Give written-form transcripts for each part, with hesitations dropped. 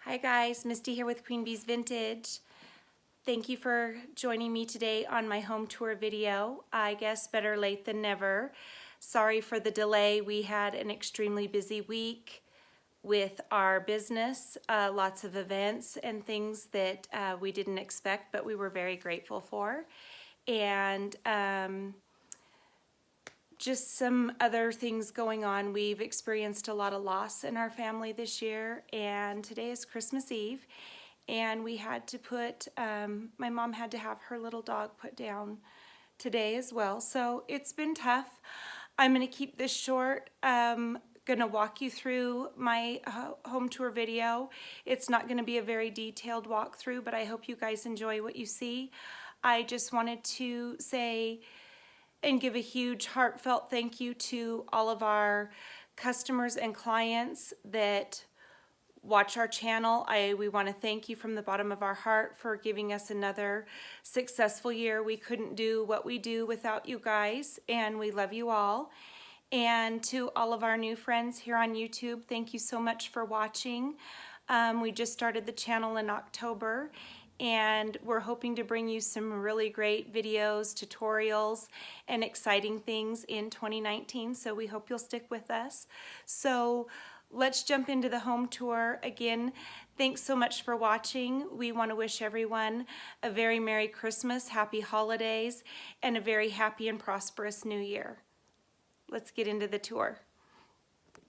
Hi guys, Misty here with Queen Bee's Vintage. Thank you for joining me today on my home tour video. I guess better late than never. Sorry for the delay. We had an extremely busy week with our business, lots of events and things that we didn't expect, but we were very grateful for. And just some other things going on. We've experienced a lot of loss in our family this year, and today is Christmas Eve, and we had to put, my mom had to have her little dog put down today as well, so it's been tough. I'm going to keep this short. Going to walk you through my home tour video. It's not going to be a very detailed walkthrough, but I hope you guys enjoy what you see. I just wanted to say and give a huge heartfelt thank you to all of our customers and clients that watch our channel. We want to thank you from the bottom of our heart for giving us another successful year. We couldn't do what we do without you guys, and we love you all. And to all of our new friends here on YouTube, thank you so much for watching. We just started the channel in October, and we're hoping to bring you some really great videos, tutorials, and exciting things in 2019, so we hope you'll stick with us. So let's jump into the home tour. Again, thanks so much for watching. We want to wish everyone a very Merry Christmas, Happy Holidays, and a very happy and prosperous New Year. Let's get into the tour.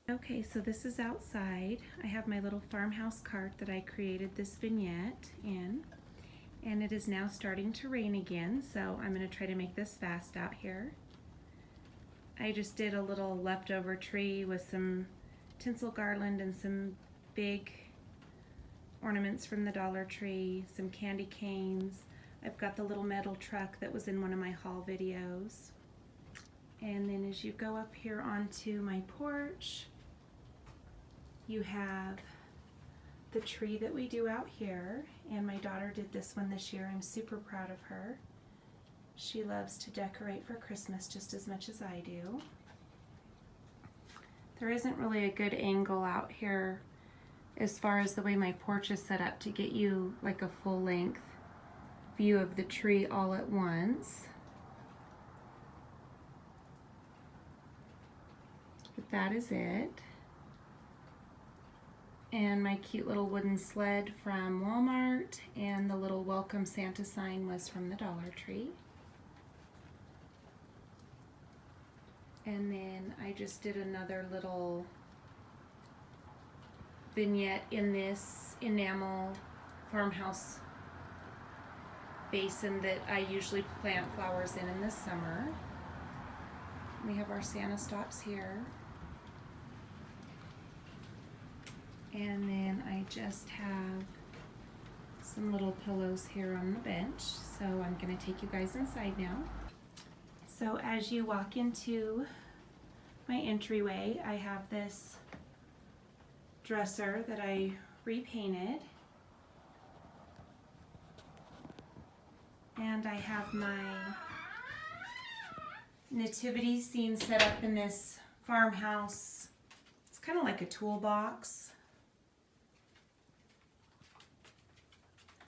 Okay, so this is outside. I have my little farmhouse cart that I created this vignette in, and it is now starting to rain again, so I'm going to try to make this fast out here. I just did a little leftover tree with some tinsel garland and some big ornaments from the Dollar Tree, some candy canes. I've got the little metal truck that was in one of my haul videos. And then as you go up here onto my porch, you have the tree that we do out here, and my daughter did this one this year. I'm super proud of her. She loves to decorate for Christmas just as much as I do. There isn't really a good angle out here as far as the way my porch is set up to get you like a full length view of the tree all at once. But that is it. And my cute little wooden sled from Walmart, and the little welcome Santa sign was from the Dollar Tree. And then I just did another little vignette in this enamel farmhouse basin that I usually plant flowers in the summer. We have our Santa stops here. And then I just have some little pillows here on the bench. So I'm going to take you guys inside now. So as you walk into my entryway, I have this dresser that I repainted. And I have my nativity scene set up in this farmhouse. It's kind of like a toolbox.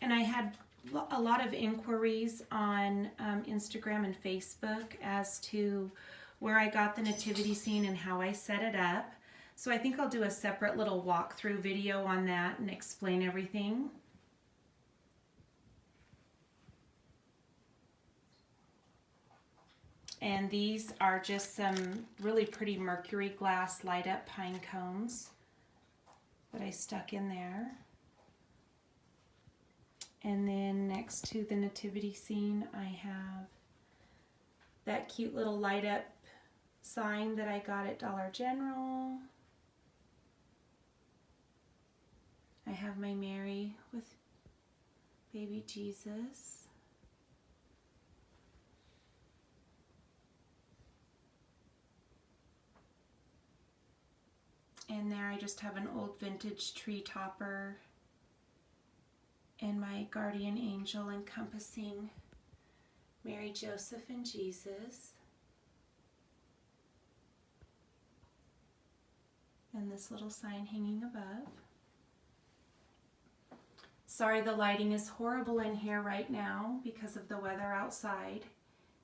And I had a lot of inquiries on Instagram and Facebook as to where I got the nativity scene and how I set it up. So I think I'll do a separate little walkthrough video on that and explain everything. And these are just some really pretty mercury glass light up pine cones that I stuck in there. And then next to the nativity scene, I have that cute little light up sign that I got at Dollar General. I have my Mary with baby Jesus. And there I just have an old vintage tree topper and my guardian angel encompassing Mary, Joseph, and Jesus. And this little sign hanging above. Sorry the lighting is horrible in here right now because of the weather outside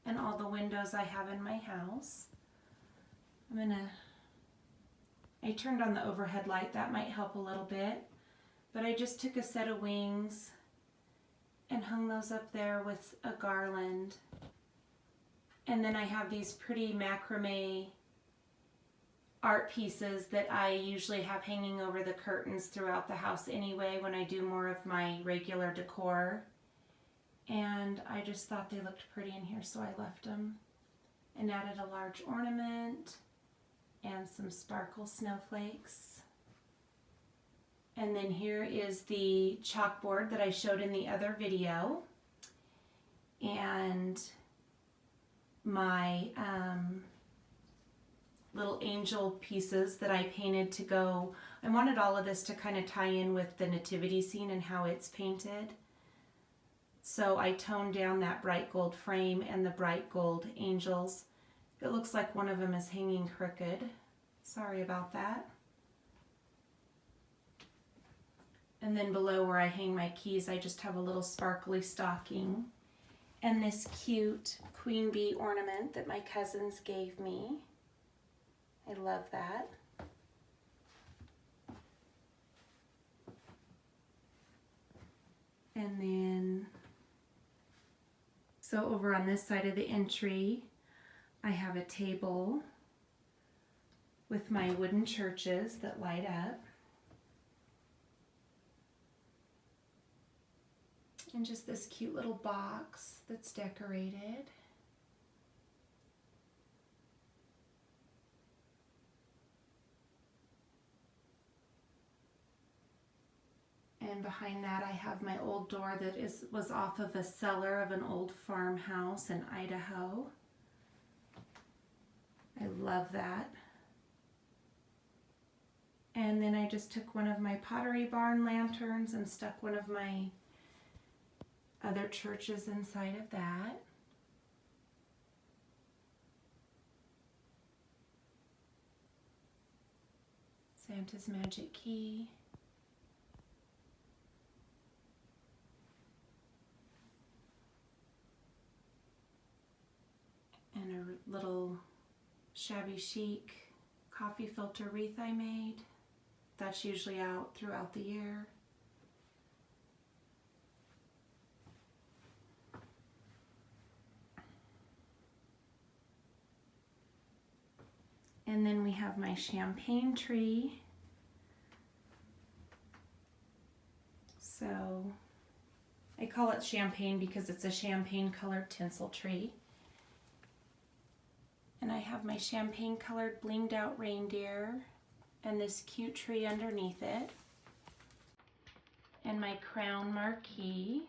and all the windows I have in my house. I turned on the overhead light, that might help a little bit, but I just took a set of wings and hung those up there with a garland. And then I have these pretty macrame art pieces that I usually have hanging over the curtains throughout the house anyway when I do more of my regular decor. And I just thought they looked pretty in here, so I left them and added a large ornament and some sparkle snowflakes. And then here is the chalkboard that I showed in the other video. And my little angel pieces that I painted to go. I wanted all of this to kind of tie in with the Nativity Scene and how it's painted. So I toned down that bright gold frame and the bright gold angels. It looks like one of them is hanging crooked. Sorry about that. And then below where I hang my keys, I just have a little sparkly stocking and this cute queen bee ornament that my cousins gave me. I love that. And then, so over on this side of the entry, I have a table with my wooden churches that light up. And just this cute little box that's decorated. And behind that I have my old door that was off of a cellar of an old farmhouse in Idaho. I love that. And then I just took one of my Pottery Barn lanterns and stuck one of my other churches inside of that. Santa's Magic Key. And a little shabby chic coffee filter wreath I made. That's usually out throughout the year. And then we have my champagne tree. So I call it champagne because it's a champagne colored tinsel tree. And I have my champagne colored blinged out reindeer and this cute tree underneath it. And my crown marquee.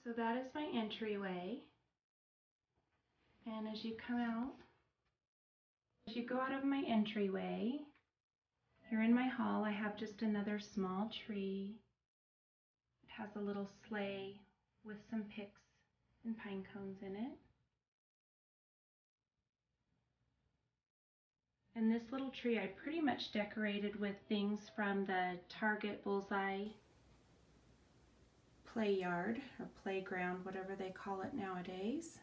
So that is my entryway. And as you come out, as you go out of my entryway, here in my hall, I have just another small tree. It has a little sleigh with some picks and pine cones in it. And this little tree I pretty much decorated with things from the Target Bullseye play yard or playground, whatever they call it nowadays.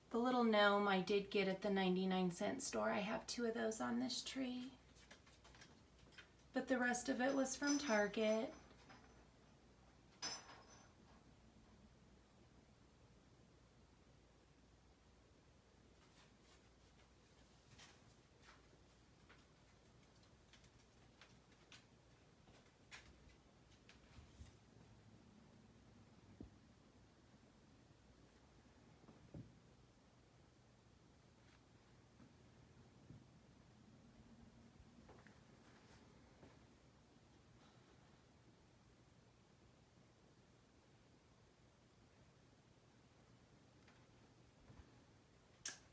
The little gnome I did get at the 99-cent store. I have 2 of those on this tree. But the rest of it was from Target.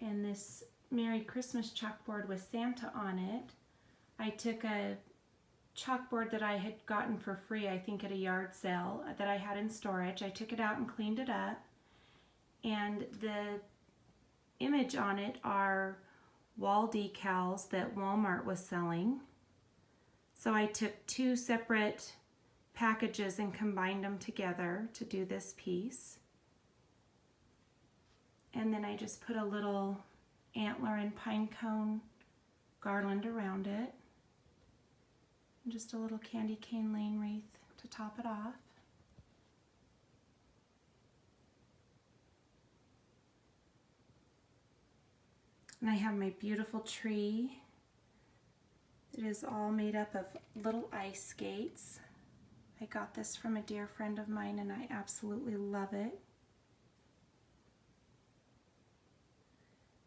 And this Merry Christmas chalkboard with Santa on it. I took a chalkboard that I had gotten for free, I think at a yard sale that I had in storage. I took it out and cleaned it up. And the image on it are wall decals that Walmart was selling. So I took 2 separate packages and combined them together to do this piece. And then I just put a little antler and pine cone garland around it. And just a little candy cane lane wreath to top it off. And I have my beautiful tree. It is all made up of little ice skates. I got this from a dear friend of mine and I absolutely love it.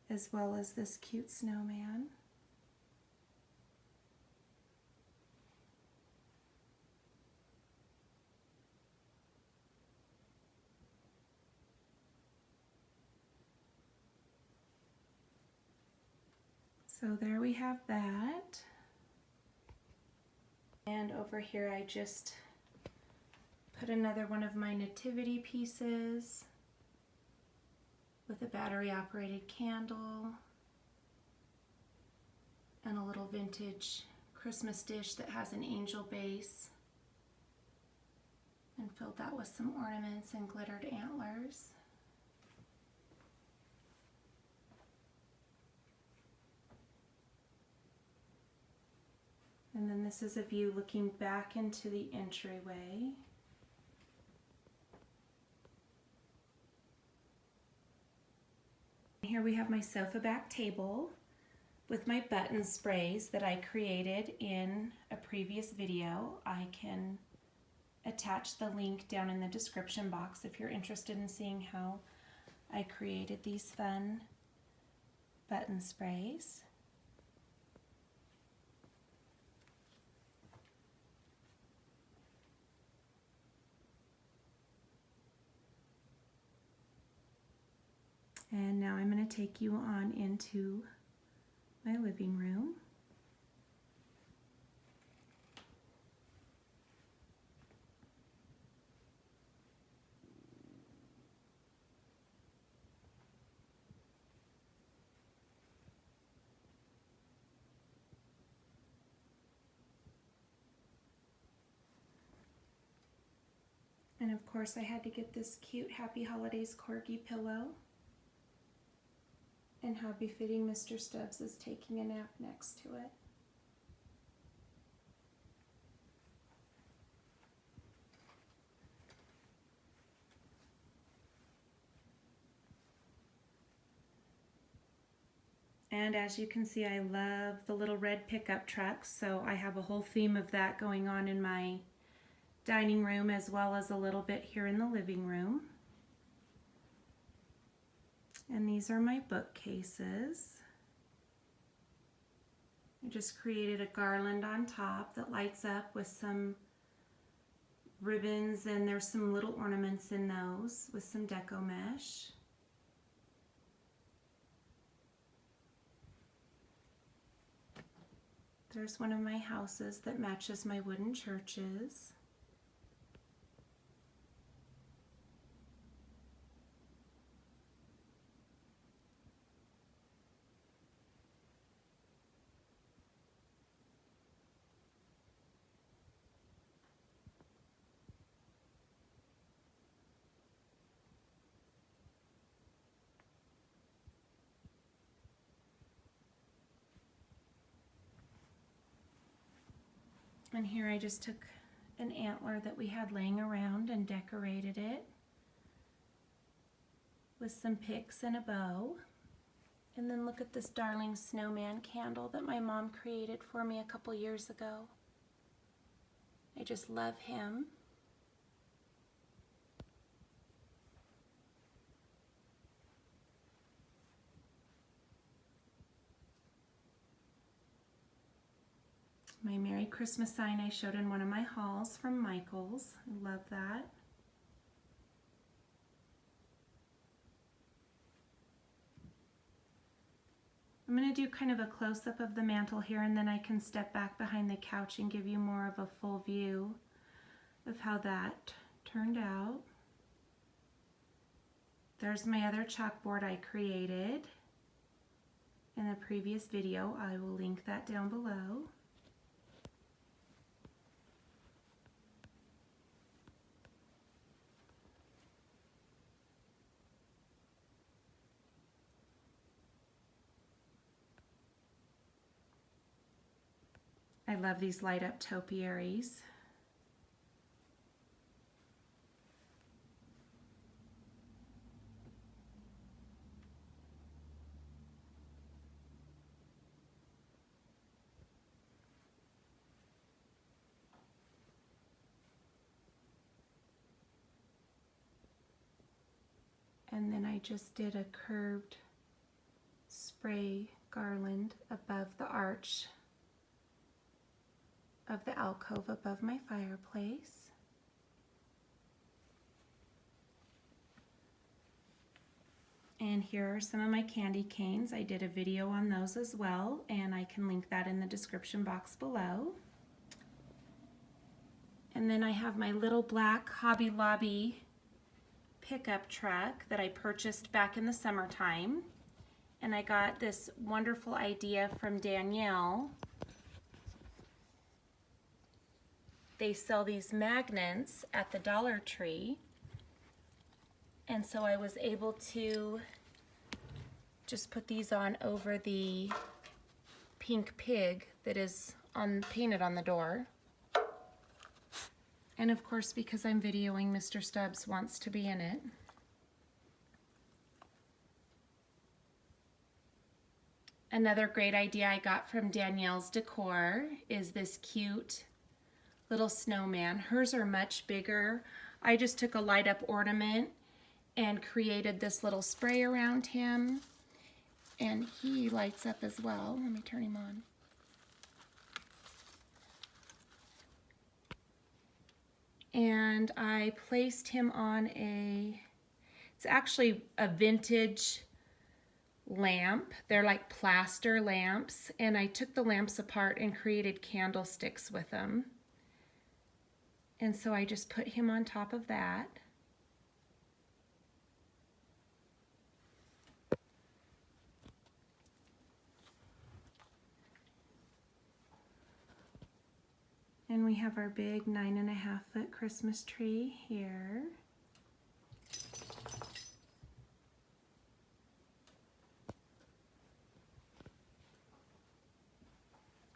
As well as this cute snowman. So there we have that. And over here I just put another one of my nativity pieces with a battery operated candle and a little vintage Christmas dish that has an angel base, and filled that with some ornaments and glittered antlers. And then this is a view looking back into the entryway. Here we have my sofa back table with my button sprays that I created in a previous video. I can attach the link down in the description box if you're interested in seeing how I created these fun button sprays. And now I'm going to take you on into my living room. And of course I had to get this cute Happy Holidays corgi pillow. And how befitting Mr. Stubbs is taking a nap next to it. And as you can see, I love the little red pickup trucks, so I have a whole theme of that going on in my dining room as well as a little bit here in the living room. And these are my bookcases. I just created a garland on top that lights up with some ribbons, and there's some little ornaments in those with some deco mesh. There's one of my houses that matches my wooden churches. And here I just took an antler that we had laying around and decorated it with some picks and a bow. And then look at this darling snowman candle that my mom created for me a couple years ago. I just love him. My Merry Christmas sign I showed in one of my hauls from Michael's. I love that. I'm going to do kind of a close-up of the mantle here, and then I can step back behind the couch and give you more of a full view of how that turned out. There's my other chalkboard I created in a previous video. I will link that down below. I love these light up topiaries. And then I just did a curved spray garland above the arch of the alcove above my fireplace. And here are some of my candy canes. I did a video on those as well, and I can link that in the description box below. And then I have my little black Hobby Lobby pickup truck that I purchased back in the summertime. And I got this wonderful idea from Danielle. They sell these magnets at the Dollar Tree, and so I was able to just put these on over the pink pig that is painted on the door. And of course, because I'm videoing, Mr. Stubbs wants to be in it. Another great idea I got from Danielle's Decor is this cute little snowman. Hers are much bigger. I just took a light up ornament and created this little spray around him, and he lights up as well. Let me turn him on. And I placed him on it's actually a vintage lamp. They're like plaster lamps, and I took the lamps apart and created candlesticks with them. And so I just put him on top of that. And we have our big 9.5-foot Christmas tree here.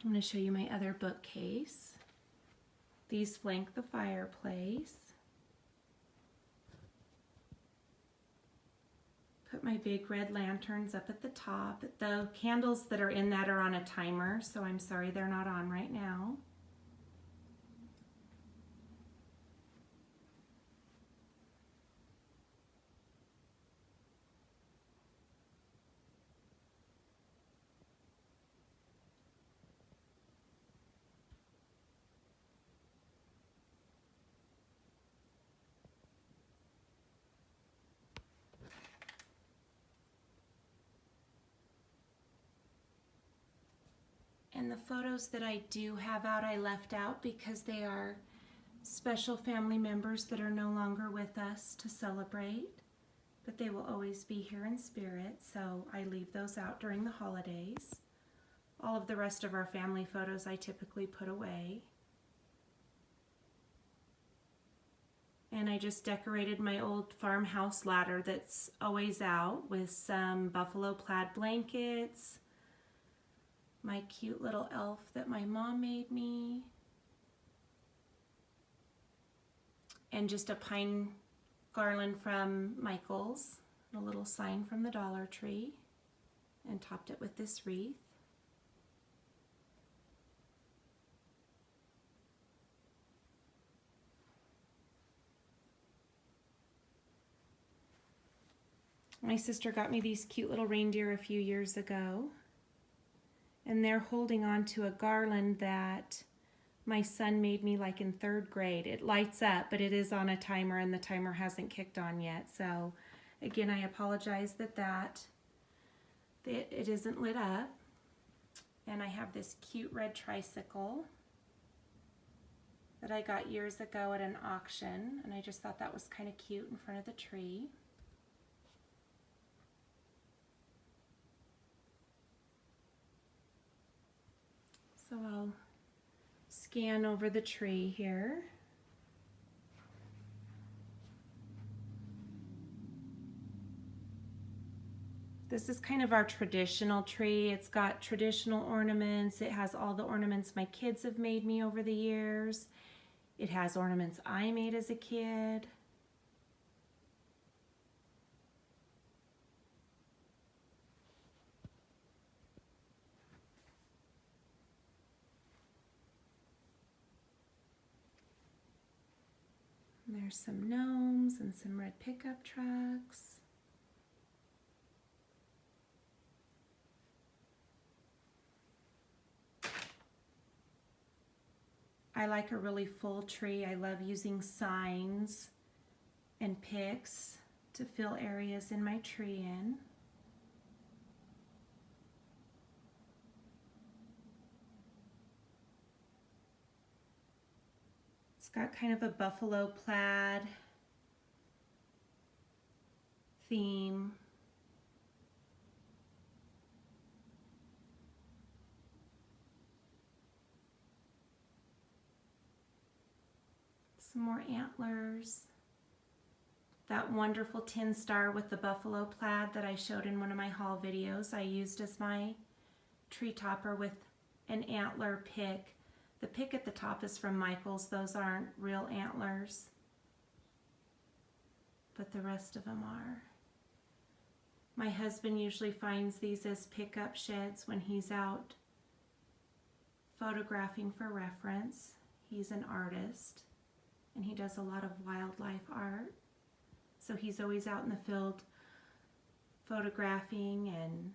I'm going to show you my other bookcase. These flank the fireplace. Put my big red lanterns up at the top. The candles that are in that are on a timer, so I'm sorry they're not on right now. And the photos that I do have out, I left out because they are special family members that are no longer with us to celebrate, but they will always be here in spirit, so I leave those out during the holidays. All of the rest of our family photos I typically put away. And I just decorated my old farmhouse ladder that's always out with some buffalo plaid blankets, my cute little elf that my mom made me, and just a pine garland from Michael's, a little sign from the Dollar Tree, and topped it with this wreath. My sister got me these cute little reindeer a few years ago, and they're holding on to a garland that my son made me like in 3rd grade. It lights up, but it is on a timer, and the timer hasn't kicked on yet. So again, I apologize that it isn't lit up. And I have this cute red tricycle that I got years ago at an auction, and I just thought that was kind of cute in front of the tree. So I'll scan over the tree here. This is kind of our traditional tree. It's got traditional ornaments. It has all the ornaments my kids have made me over the years. It has ornaments I made as a kid. And there's some gnomes and some red pickup trucks. I like a really full tree. I love using signs and picks to fill areas in my tree in. It's got kind of a buffalo plaid theme. Some more antlers. That wonderful tin star with the buffalo plaid that I showed in one of my haul videos, I used as my tree topper with an antler pick. The pick at the top is from Michael's. Those aren't real antlers, but the rest of them are. My husband usually finds these as pickup sheds when he's out photographing for reference. He's an artist, and he does a lot of wildlife art. So he's always out in the field photographing and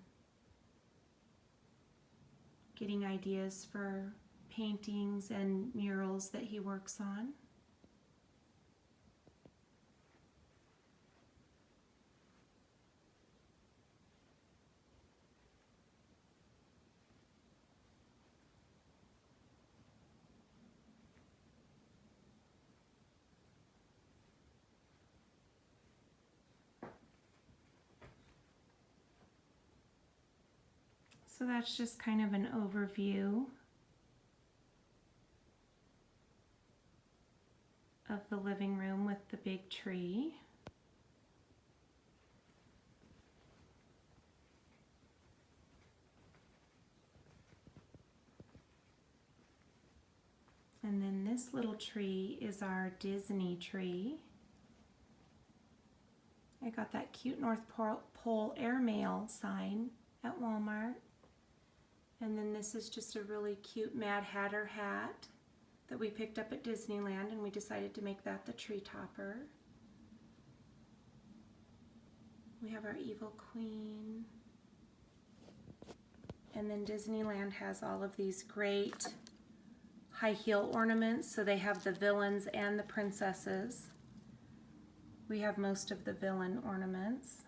getting ideas for paintings and murals that he works on. So that's just kind of an overview of the living room with the big tree. And then this little tree is our Disney tree. I got that cute North Pole airmail sign at Walmart. And then this is just a really cute Mad Hatter hat that we picked up at Disneyland, and we decided to make that the tree topper. We have our Evil Queen. And then Disneyland has all of these great high heel ornaments, so they have the villains and the princesses. We have most of the villain ornaments.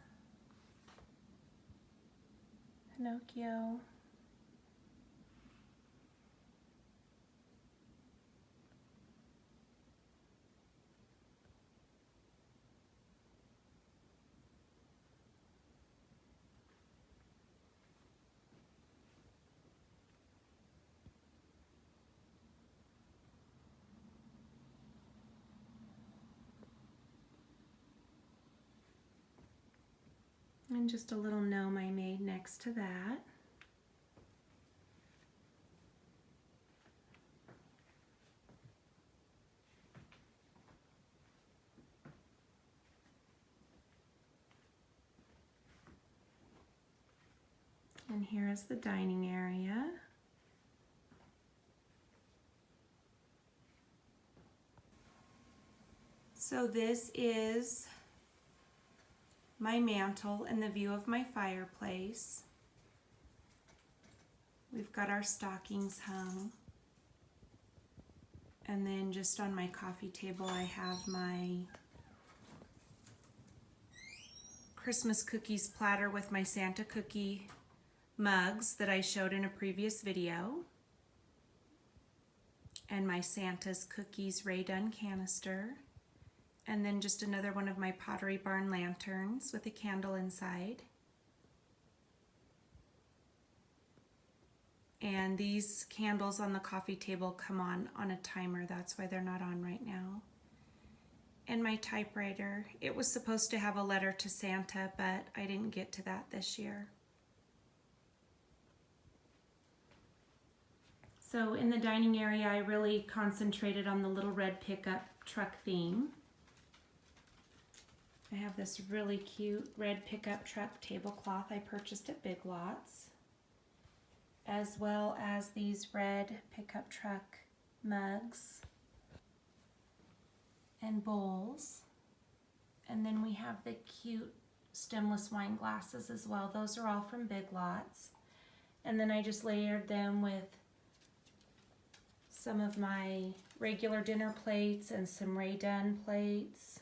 Pinocchio. And just a little gnome I made next to that. And here is the dining area. So this is my mantle and the view of my fireplace. We've got our stockings hung. And then just on my coffee table I have my Christmas cookies platter with my Santa cookie mugs that I showed in a previous video. And my Santa's Cookies Ray Dunn canister. And then just another one of my Pottery Barn lanterns with a candle inside. And these candles on the coffee table come on a timer. That's why they're not on right now. And my typewriter. It was supposed to have a letter to Santa, but I didn't get to that this year. So in the dining area, I really concentrated on the little red pickup truck theme. I have this really cute red pickup truck tablecloth I purchased at Big Lots, as well as these red pickup truck mugs and bowls. And then we have the cute stemless wine glasses as well. Those are all from Big Lots. And then I just layered them with some of my regular dinner plates and some Ray Dunn plates.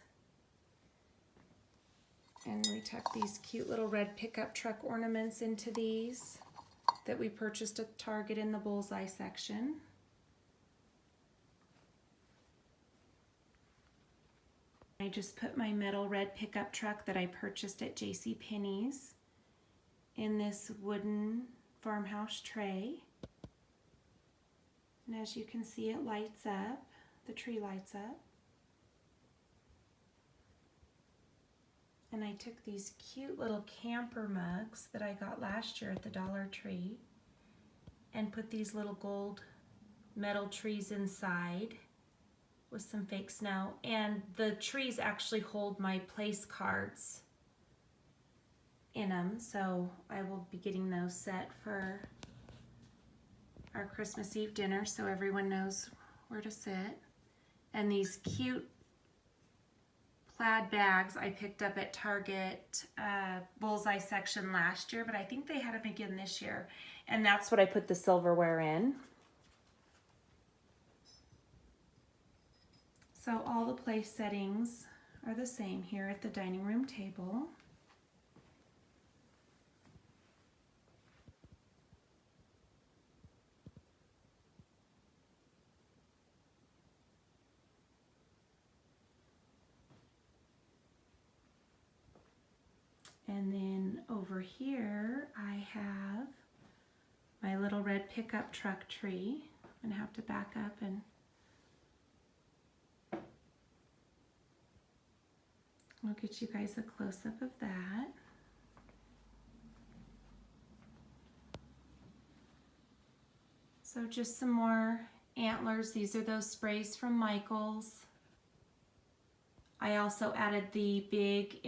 And we tuck these cute little red pickup truck ornaments into these that we purchased at Target in the bullseye section. I just put my metal red pickup truck that I purchased at JCPenney's in this wooden farmhouse tray. And as you can see, it lights up, the tree lights up. And I took these cute little camper mugs that I got last year at the Dollar Tree and put these little gold metal trees inside with some fake snow. And the trees actually hold my place cards in them, so I will be getting those set for our Christmas Eve dinner so everyone knows where to sit. And these cute plaid bags I picked up at Target bullseye section last year, but I think they had them again this year. And that's what I put the silverware in. So all the place settings are the same here at the dining room table. And then over here, I have my little red pickup truck tree. I'm gonna have to back up and I'll get you guys a close-up of that. So just some more antlers. These are those sprays from Michael's. I also added the big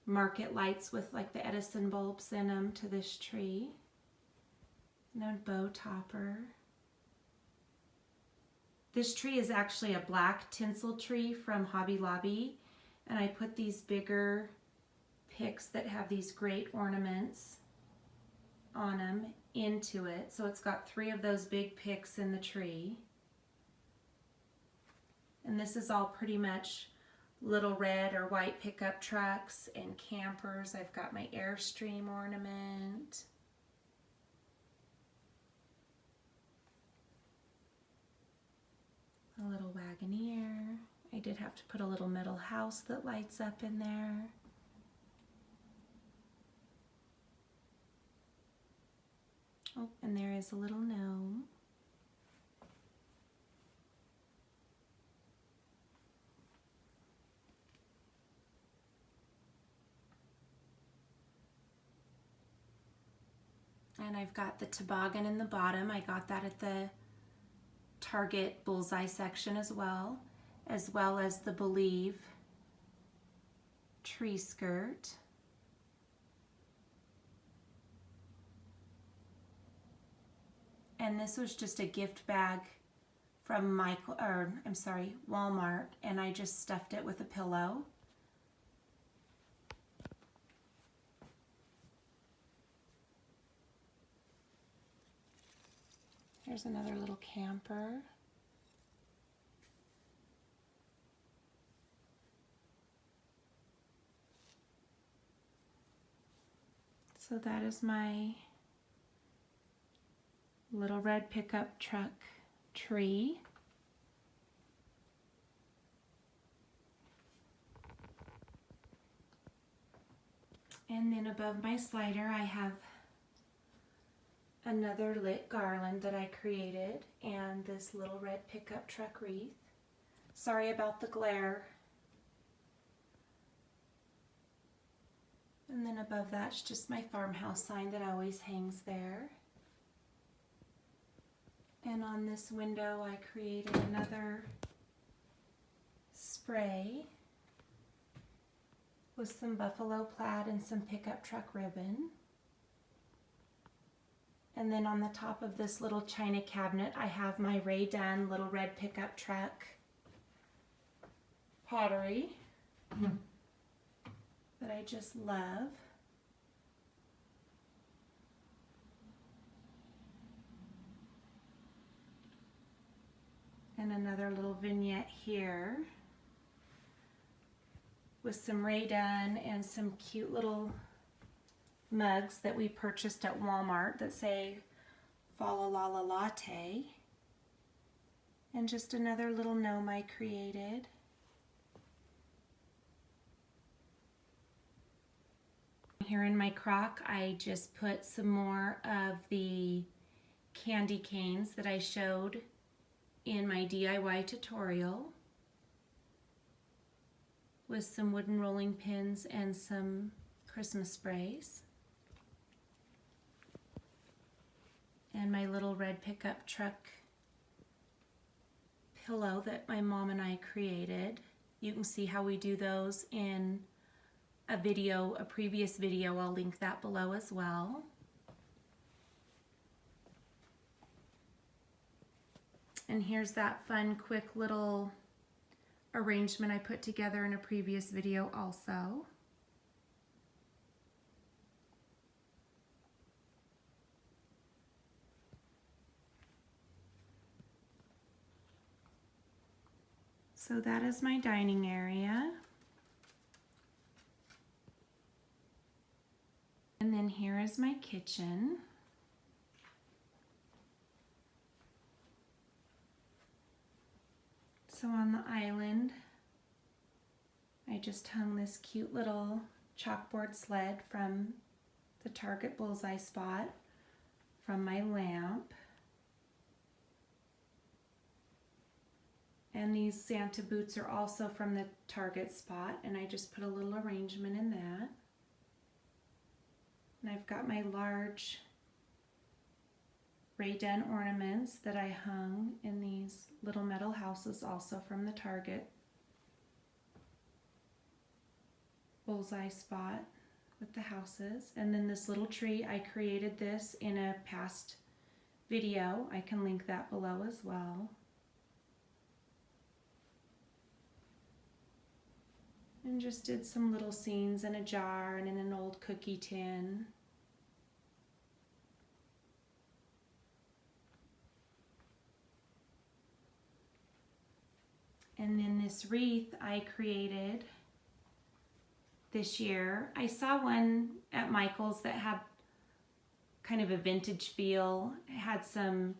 market lights with like the Edison bulbs in them to this tree. And then bow topper. This tree is actually a black tinsel tree from Hobby Lobby, and I put these bigger picks that have these great ornaments on them into it. So it's got 3 of those big picks in the tree. And this is all pretty much little red or white pickup trucks and campers. I've got my Airstream ornament. A little Wagoneer. I did have to put a little metal house that lights up in there. Oh, and there is a little gnome. And I've got the toboggan in the bottom. I got that at the Target bullseye section as well as the Believe tree skirt. And this was just a gift bag from Walmart, and I just stuffed it with a pillow. Here's another little camper. So that is my little red pickup truck tree. And then above my slider I have another lit garland that I created and this little red pickup truck wreath. Sorry about the glare. And then above that's just my farmhouse sign that always hangs there. And on this window I created another spray with some buffalo plaid and some pickup truck ribbon. And then on the top of this little china cabinet I have my Ray Dunn little red pickup truck pottery that I just love. And another little vignette here with some Ray Dunn and some cute little mugs that we purchased at Walmart that say Fa La La La Latte. And just another little gnome I created. Here in my crock I just put some more of the candy canes that I showed in my DIY tutorial with some wooden rolling pins and some Christmas sprays. And my little red pickup truck pillow that my mom and I created. You can see how we do those in a previous video. I'll link that below as well. And here's that fun, quick little arrangement I put together in a previous video also. So that is my dining area. And then here is my kitchen. So on the island, I just hung this cute little chalkboard sled from the Target bullseye spot from my lamp. And these Santa boots are also from the Target spot, and I just put a little arrangement in that. And I've got my large Ray Dunn ornaments that I hung in these little metal houses also from the Target bullseye spot with the houses. And then this little tree, I created this in a past video. I can link that below as well. And just did some little scenes in a jar and in an old cookie tin. And then this wreath I created this year. I saw one at Michael's that had kind of a vintage feel. It had some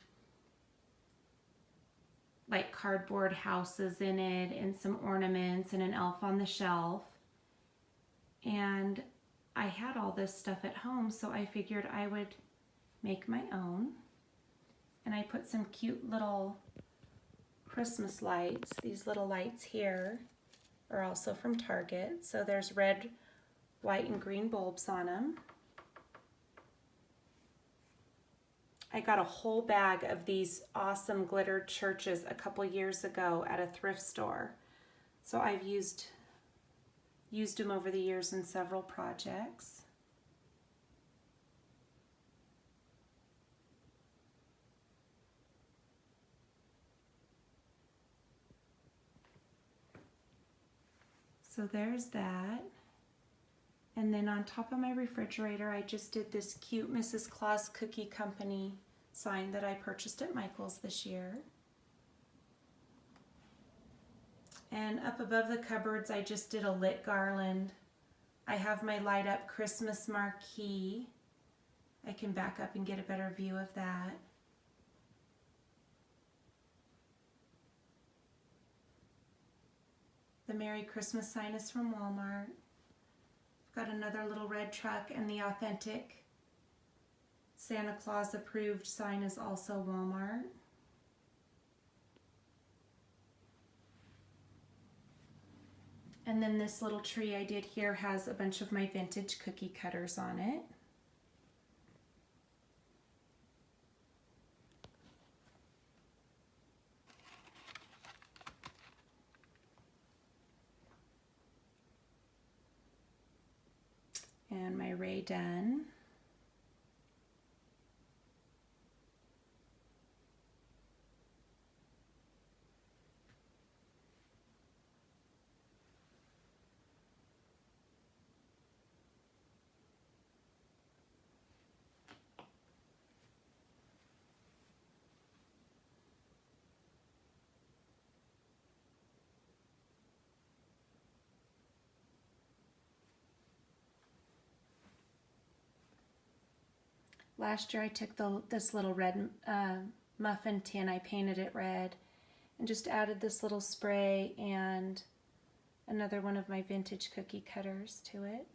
like cardboard houses in it and some ornaments and an elf on the shelf. And I had all this stuff at home, so I figured I would make my own. And I put some cute little Christmas lights. These little lights here are also from Target. So there's red, white, and green bulbs on them. I got a whole bag of these awesome glittered churches a couple years ago at a thrift store. So I've used them over the years in several projects. So there's that. And then on top of my refrigerator, I just did this cute Mrs. Claus Cookie Company sign that I purchased at Michael's this year. And up above the cupboards, I just did a lit garland. I have my light up Christmas marquee. I can back up and get a better view of that. The Merry Christmas sign is from Walmart. Got another little red truck, and the authentic Santa Claus approved sign is also Walmart. And then this little tree I did here has a bunch of my vintage cookie cutters on it. And my Ray done. Last year I took this little red muffin tin, I painted it red, and just added this little spray and another one of my vintage cookie cutters to it.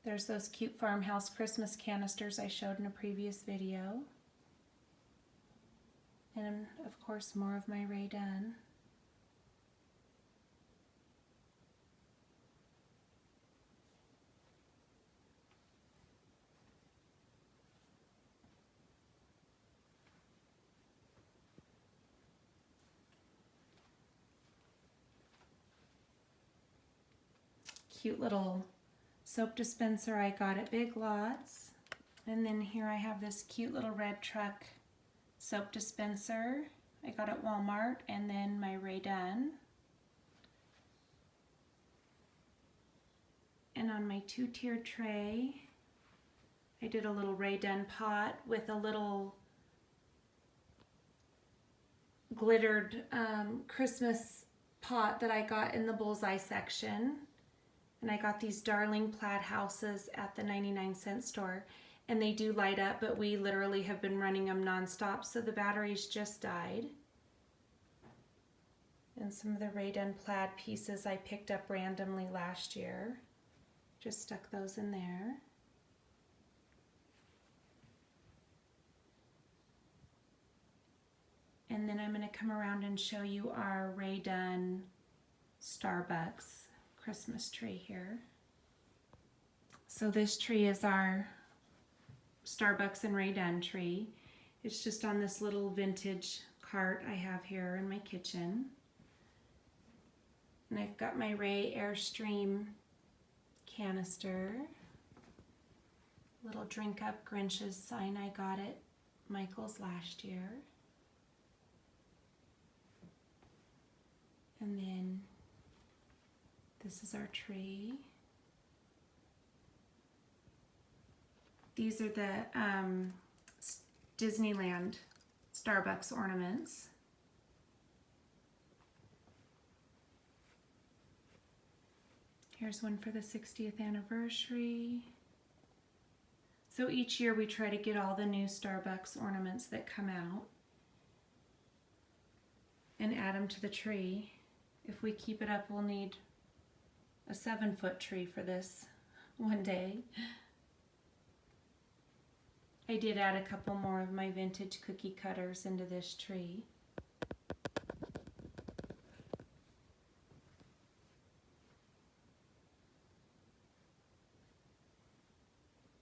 There's those cute farmhouse Christmas canisters I showed in a previous video. And of course, more of my Ray done. Cute little soap dispenser I got at Big Lots. And then here I have this cute little red truck soap dispenser I got at Walmart, and then my Ray done. And on my 2-tier tray, I did a little Ray done pot with a little glittered Christmas pot that I got in the bullseye section. And I got these darling plaid houses at the 99-cent store. And they do light up, but we literally have been running them nonstop, so the batteries just died. And some of the Ray done plaid pieces I picked up randomly last year. Just stuck those in there. And then I'm going to come around and show you our Ray done Starbucks Christmas tree here. So this tree is our Starbucks and Ray done tree. It's just on this little vintage cart I have here in my kitchen. And I've got my Ray Airstream canister. Little Drink Up Grinch's sign I got at Michael's last year. And then this is our tree. These are the Disneyland Starbucks ornaments. Here's one for the 60th anniversary. So each year we try to get all the new Starbucks ornaments that come out and add them to the tree. If we keep it up, we'll need a 7-foot tree for this one day. I did add a couple more of my vintage cookie cutters into this tree.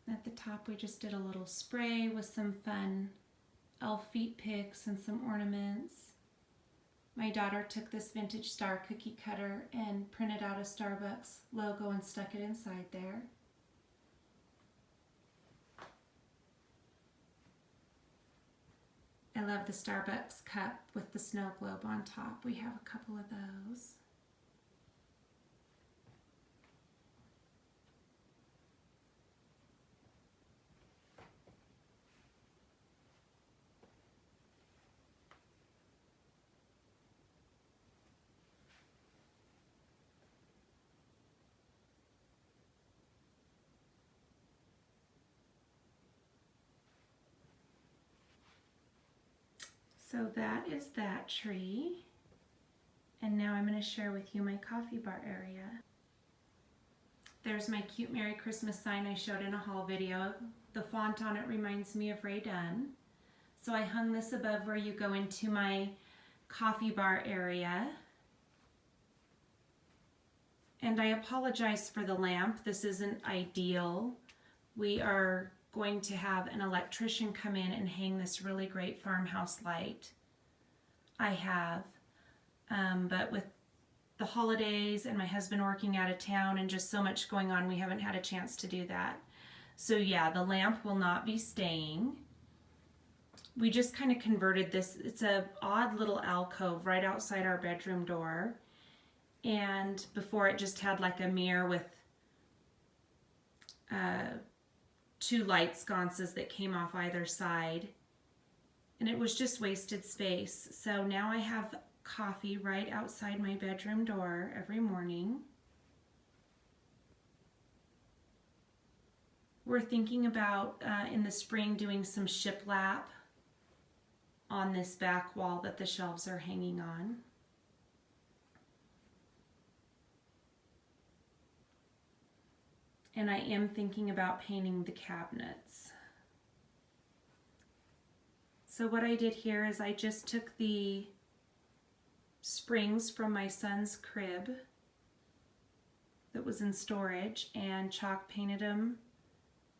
At the top we just did a little spray with some fun elf feet picks and some ornaments. My daughter took this vintage star cookie cutter and printed out a Starbucks logo and stuck it inside there. I love the Starbucks cup with the snow globe on top. We have a couple of those. So that is that tree. And now I'm going to share with you my coffee bar area. There's my cute Merry Christmas sign I showed in a haul video. The font on it reminds me of Ray Dunn. So I hung this above where you go into my coffee bar area. And I apologize for the lamp. This isn't ideal. We are going to have an electrician come in and hang this really great farmhouse light I have. But with the holidays and my husband working out of town and just so much going on, we haven't had a chance to do that. So yeah, the lamp will not be staying. We just kind of converted this. It's an odd little alcove right outside our bedroom door. And before it just had like a mirror with two light sconces that came off either side. And it was just wasted space. So now I have coffee right outside my bedroom door every morning. We're thinking about in the spring doing some shiplap on this back wall that the shelves are hanging on. And I am thinking about painting the cabinets. So what I did here is I just took the springs from my son's crib that was in storage and chalk painted them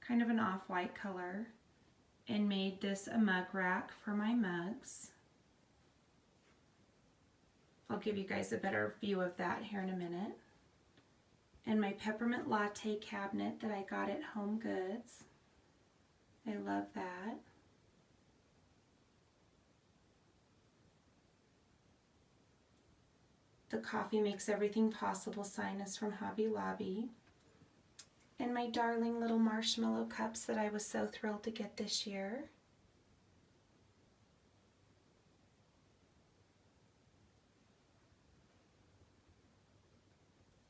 kind of an off-white color and made this a mug rack for my mugs. I'll give you guys a better view of that here in a minute. And my peppermint latte cabinet that I got at Home Goods. I love that. The Coffee Makes Everything Possible sign is from Hobby Lobby. And my darling little marshmallow cups that I was so thrilled to get this year.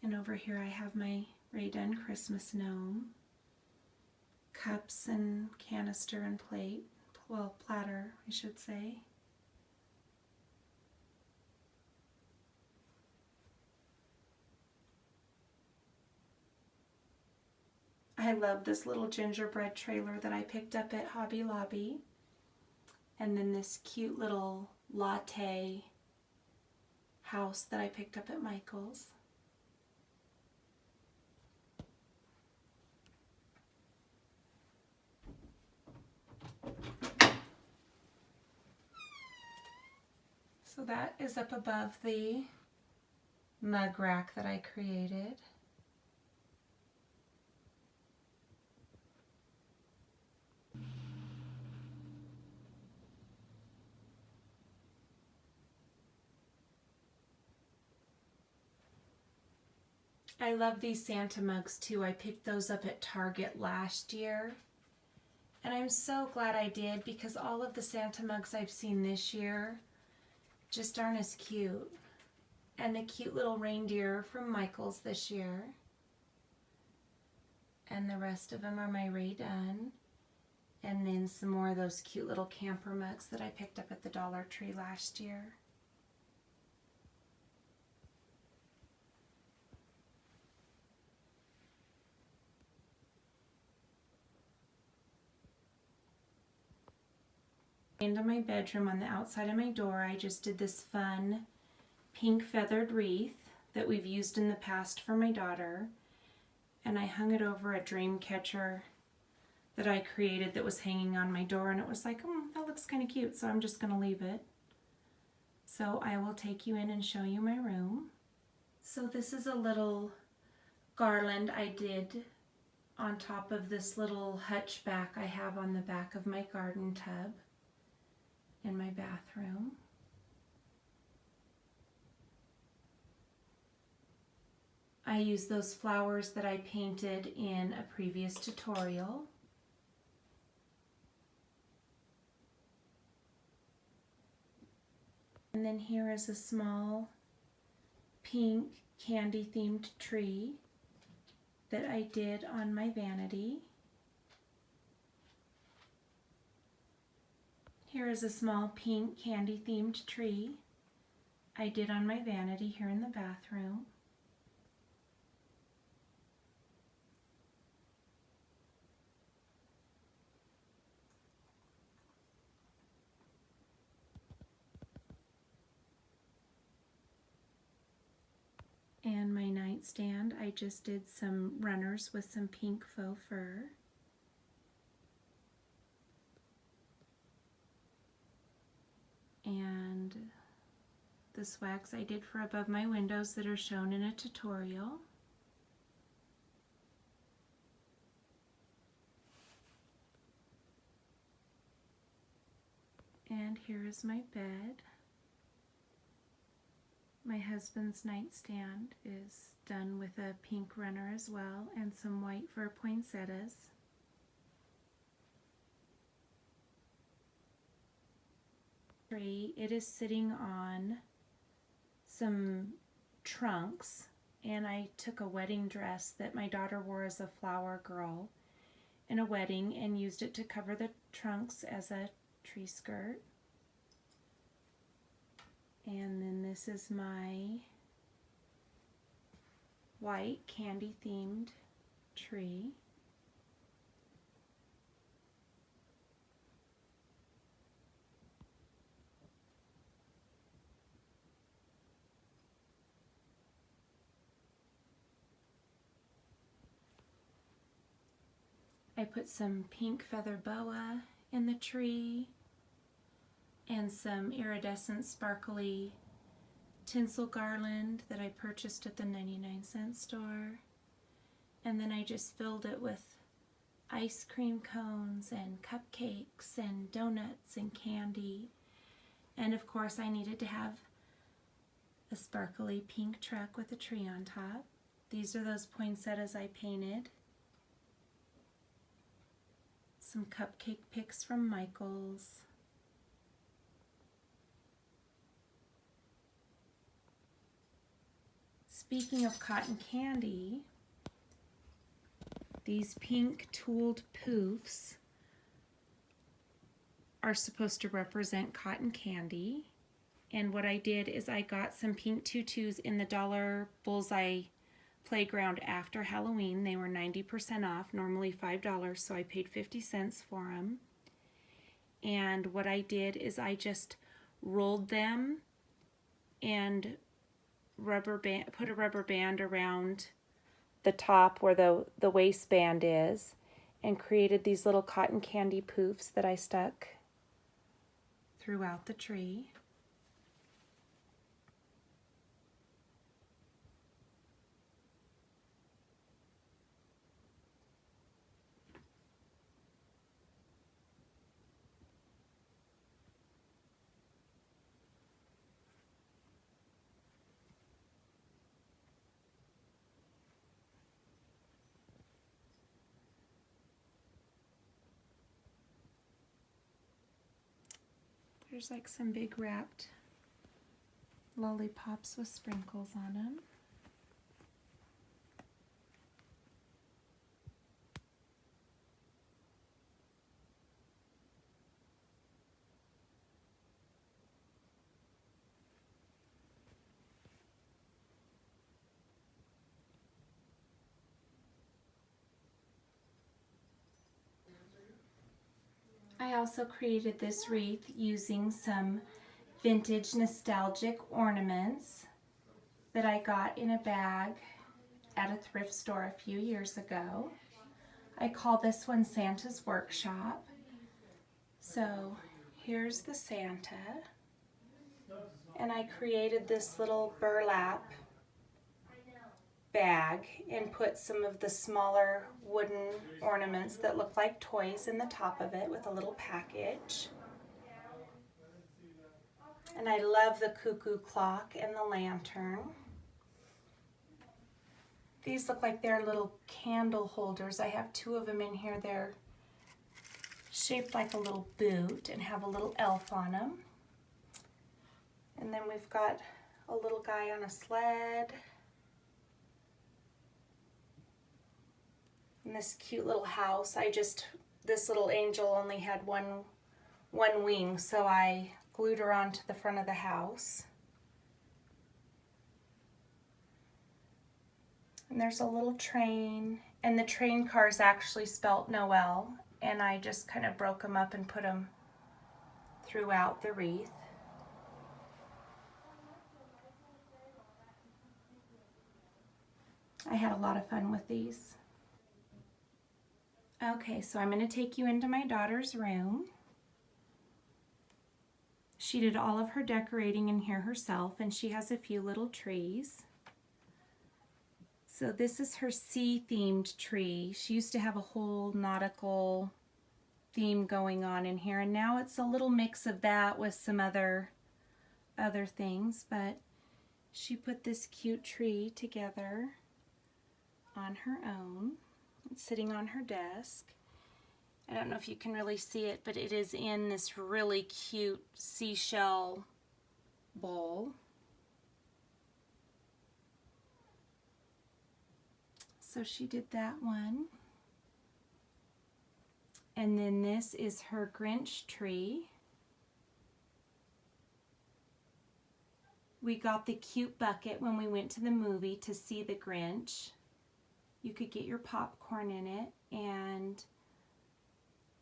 And over here I have my Ray Dunn Christmas gnome. Cups and canister and plate. Well, platter, I should say. I love this little gingerbread trailer that I picked up at Hobby Lobby. And then this cute little latte house that I picked up at Michael's. So that is up above the mug rack that I created. I love these Santa mugs too. I picked those up at Target last year. And I'm so glad I did because all of the Santa mugs I've seen this year just aren't as cute. And the cute little reindeer from Michael's this year. And the rest of them are my Ray Dunn. And then some more of those cute little camper mugs that I picked up at the Dollar Tree last year. Into my bedroom on the outside of my door, I just did this fun pink feathered wreath that we've used in the past for my daughter, and I hung it over a dream catcher that I created that was hanging on my door, and it was like, that looks kind of cute, so I'm just going to leave it. So I will take you in and show you my room. So this is a little garland I did on top of this little hutchback I have on the back of my garden tub in my bathroom. I use those flowers that I painted in a previous tutorial. And then here is a small pink candy themed tree that I did on my vanity. Here is a small pink candy themed tree I did on my vanity here in the bathroom. And my nightstand, I just did some runners with some pink faux fur. And the swags I did for above my windows that are shown in a tutorial. And here is my bed. My husband's nightstand is done with a pink runner as well and some white fur poinsettias. It is sitting on some trunks, and I took a wedding dress that my daughter wore as a flower girl in a wedding and used it to cover the trunks as a tree skirt. And then this is my white candy themed tree. I put some pink feather boa in the tree and some iridescent sparkly tinsel garland that I purchased at the 99-cent store. And then I just filled it with ice cream cones and cupcakes and donuts and candy. And of course I needed to have a sparkly pink truck with a tree on top. These are those poinsettias I painted. Some cupcake picks from Michael's. Speaking of cotton candy, these pink tooled poofs are supposed to represent cotton candy. And what I did is I got some pink tutus in the Dollar Bullseye Playground after Halloween. They were 90% off, normally $5, so I paid 50 cents for them. And what I did is I just rolled them and put a rubber band around the top where the waistband is, and created these little cotton candy poofs that I stuck throughout the tree. There's like some big wrapped lollipops with sprinkles on them. I also created this wreath using some vintage nostalgic ornaments that I got in a bag at a thrift store a few years ago. I call this one Santa's Workshop. So here's the Santa. And I created this little burlap bag and put some of the smaller wooden ornaments that look like toys in the top of it with a little package. And I love the cuckoo clock and the lantern. These look like they're little candle holders. I have two of them in here. They're shaped like a little boot and have a little elf on them. And then we've got a little guy on a sled. And this cute little house. This little angel only had one wing, so I glued her onto the front of the house. And there's a little train, and the train cars actually spelt Noel, and I just kind of broke them up and put them throughout the wreath. I had a lot of fun with these. Okay, so I'm going to take you into my daughter's room. She did all of her decorating in here herself, and she has a few little trees. So this is her sea-themed tree. She used to have a whole nautical theme going on in here, and now it's a little mix of that with some other things, but she put this cute tree together on her own. It's sitting on her desk. I don't know if you can really see it, but it is in this really cute seashell bowl. So she did that one. And then this is her Grinch tree. We got the cute bucket when we went to the movie to see the Grinch. You could get your popcorn in it, and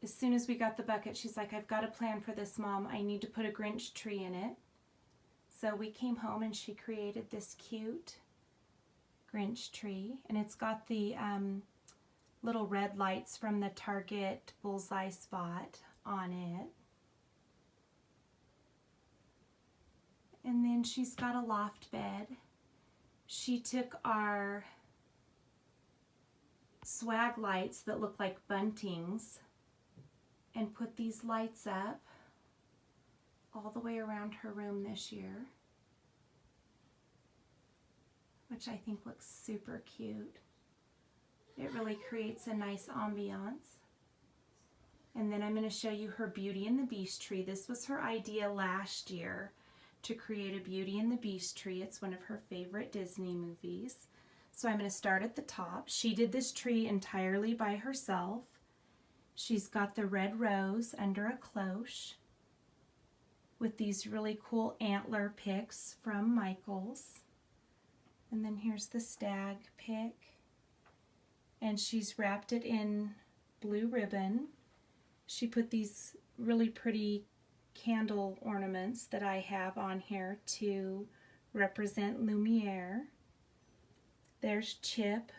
as soon as we got the bucket, she's like, I've got a plan for this, Mom. I need to put a Grinch tree in it. So we came home and she created this cute Grinch tree, and it's got the little red lights from the Target bullseye spot on it. And then she's got a loft bed. She took our swag lights that look like buntings and put these lights up all the way around her room this year, which I think looks super cute. It really creates a nice ambiance. And then I'm going to show you her Beauty and the Beast tree. This was her idea last year, to create a Beauty and the Beast tree. It's one of her favorite Disney movies. So I'm going to start at the top. She did this tree entirely by herself. She's got the red rose under a cloche with these really cool antler picks from Michael's. And then here's the stag pick. And she's wrapped it in blue ribbon. She put these really pretty candle ornaments that I have on here to represent Lumiere. There's Chip.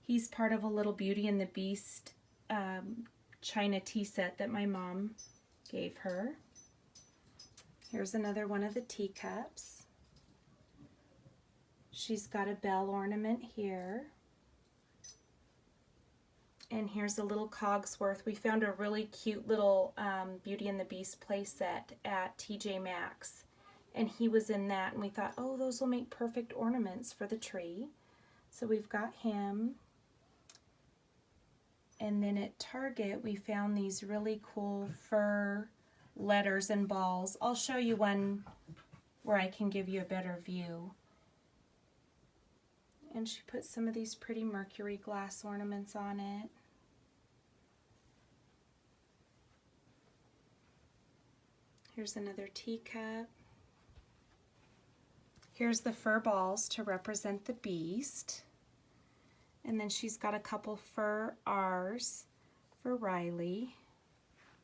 He's part of a little Beauty and the Beast China tea set that my mom gave her. Here's another one of the teacups. She's got a bell ornament here. And here's a little Cogsworth. We found a really cute little Beauty and the Beast play set at TJ Maxx. And he was in that, and we thought, oh, those will make perfect ornaments for the tree. So we've got him. And then at Target, we found these really cool fur letters and balls. I'll show you one where I can give you a better view. And she put some of these pretty mercury glass ornaments on it. Here's another teacup. Here's the fur balls to represent the beast. And then she's got a couple fur R's for Riley.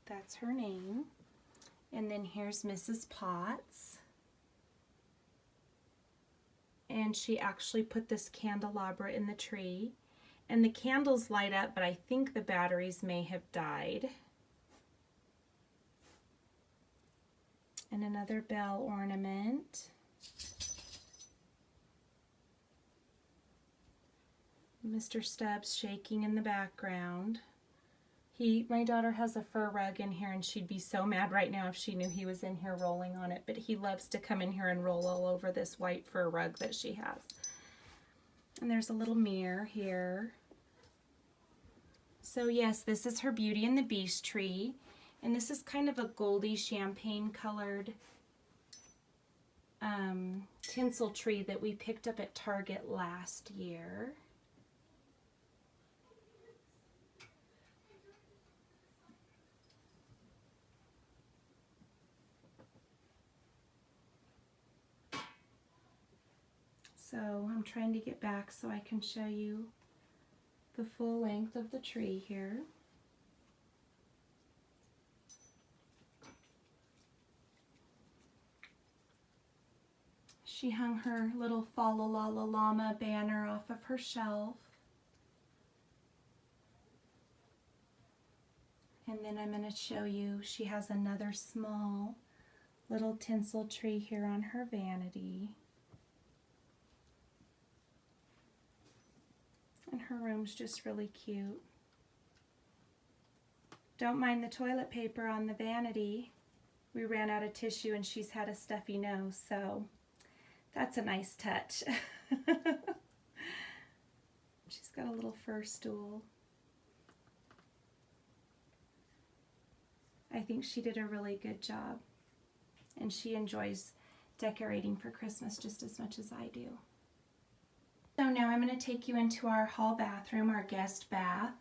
That's her name. And then here's Mrs. Potts. And she actually put this candelabra in the tree. And the candles light up, but I think the batteries may have died. And another bell ornament. Mr. Stubbs shaking in the background. My daughter has a fur rug in here, and she'd be so mad right now if she knew he was in here rolling on it, but he loves to come in here and roll all over this white fur rug that she has. And there's a little mirror here. So yes, this is her Beauty and the Beast tree, and this is kind of a goldy champagne colored tinsel tree that we picked up at Target last year. So I'm trying to get back so I can show you the full length of the tree here. She hung her little Fa La La La Llama banner off of her shelf. And then I'm going to show you, she has another small little tinsel tree here on her vanity. And her room's just really cute. Don't mind the toilet paper on the vanity. We ran out of tissue and she's had a stuffy nose, so that's a nice touch. She's got a little fur stool. I think she did a really good job, and she enjoys decorating for Christmas just as much as I do. So now I'm going to take you into our hall bathroom, our guest bath.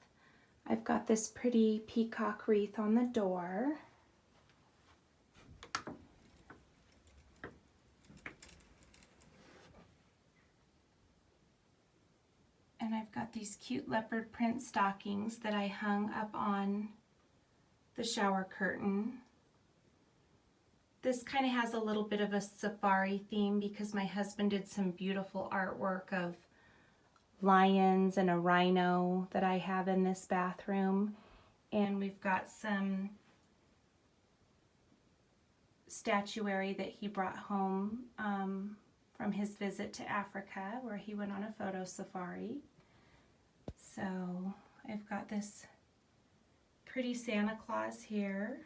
I've got this pretty peacock wreath on the door. And I've got these cute leopard print stockings that I hung up on the shower curtain. This kind of has a little bit of a safari theme because my husband did some beautiful artwork of lions and a rhino that I have in this bathroom. And we've got some statuary that he brought home from his visit to Africa, where he went on a photo safari. So I've got this pretty Santa Claus here.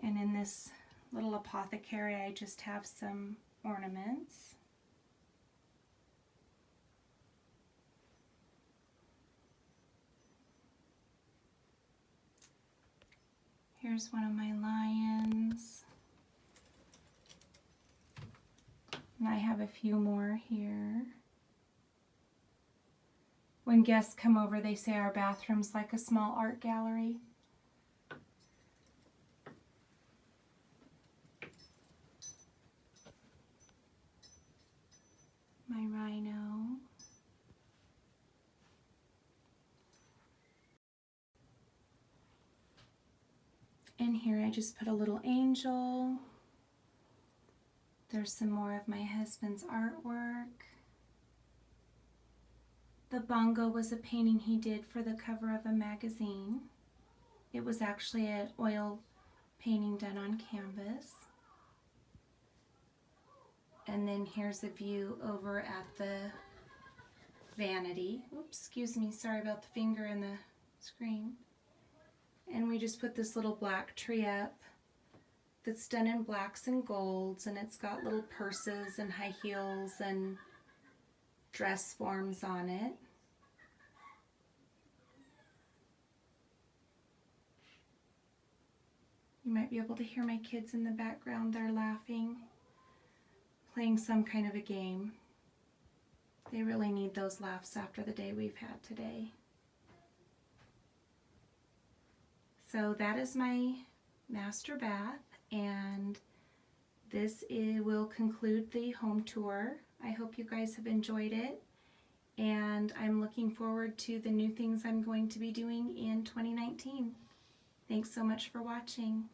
And in this little apothecary, I just have some ornaments. Here's one of my lions. And I have a few more here. When guests come over, they say our bathroom's like a small art gallery. My rhino. And here I just put a little angel. There's some more of my husband's artwork. The bongo was a painting he did for the cover of a magazine. It was actually an oil painting done on canvas. And then here's a view over at the vanity. Oops, excuse me, sorry about the finger in the screen. And we just put this little black tree up that's done in blacks and golds, and it's got little purses and high heels and dress forms on it. You might be able to hear my kids in the background. They're laughing, playing some kind of a game. They really need those laughs after the day we've had today. So that is my master bath, and this will conclude the home tour. I hope you guys have enjoyed it, and I'm looking forward to the new things I'm going to be doing in 2019. Thanks so much for watching.